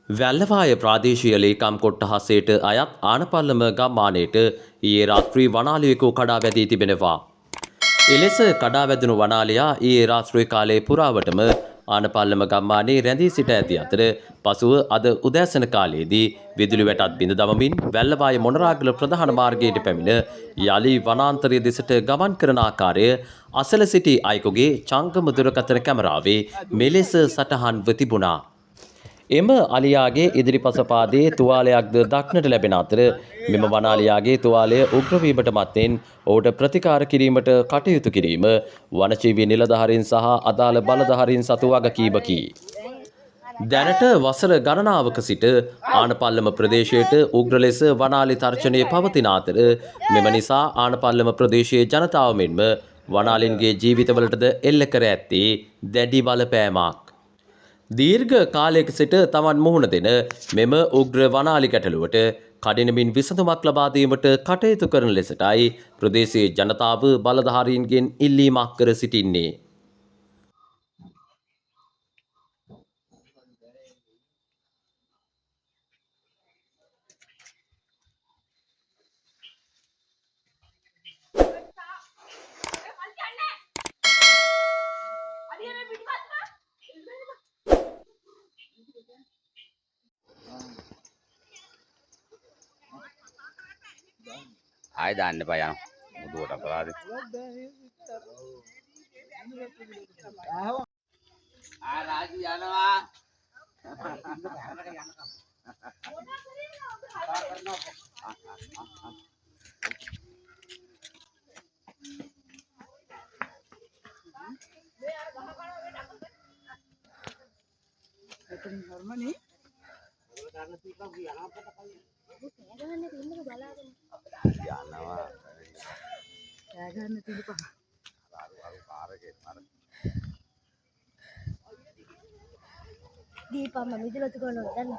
වැල්ලවාය ප්‍රාදේශීය ලේකම් කොට්ටහසේට අයත් ආනපල්ලම ගම්මානයට ඊයේ රාත්‍රී වනාලියෙකු කඩා වැදී තිබෙනවා. එලෙස කඩා වැදුණු වනාලයා ඊයේ රාත්‍රී කාලයේ පුරාවටම ආනපල්ලම ගම්මානයේ රැඳී සිට ඇති අතර පසුව අද උදෑසන කාලයේදී විදුලි වැටත් බිඳ දමමින් වැල්ලවාය මොනරාගල ප්‍රධාන මාර්ගයට පැමිණ යලි වනාන්තරය දෙසට ගමන් කරන ආකාරය අසල සිටි අයෙකුගේ චංගම දුරකථන කැමරාවේ මෙලෙස සටහන්ව තිබුණා. එම අලියාගේ ඉදිරිපස පාදයේ තුවාලයක්ද දක්නට ලැබෙන අතර මෙම වනාලියාගේ තුවාලය උග්‍රවීමට මත්තෙන් ඔහුට ප්‍රතිකාර කිරීමට කටයුතු කිරීම වනජීවී නිලධාරීන් සහ අදාළ බලධාරීන් සතු වගකීමකි. දැනට වසර ගණනාවක සිට ආනපල්ලම ප්‍රදේශයට උග්‍ර ලෙස වනාලි තර්ජනය පවතින අතර මෙම නිසා ආනපල්ලම ප්‍රදේශයේ ජනතාව මෙන්ම වනාලින්ගේ ජීවිතවලටද එල්ල කර ඇත්තේ දැඩි බලපෑමක්. දීර්ඝ කාලයක සිට තමන් මුහුණ දෙන මෙම උග්‍ර වනාලි ගැටලුවට කඩිනමින් විසඳුමක් ලබා දීමට කටයුතු කරන ලෙසටයි ප්‍රදේශයේ ජනතාව බලධාරීන්ගෙන් ඉල්ලීමක් කර සිටින්නේ. ආය දාන්න එපා යනවා මුදුවට අපරාධ රාජි යනවා දීපම්ම මිදුලතු කොනොත් දන්න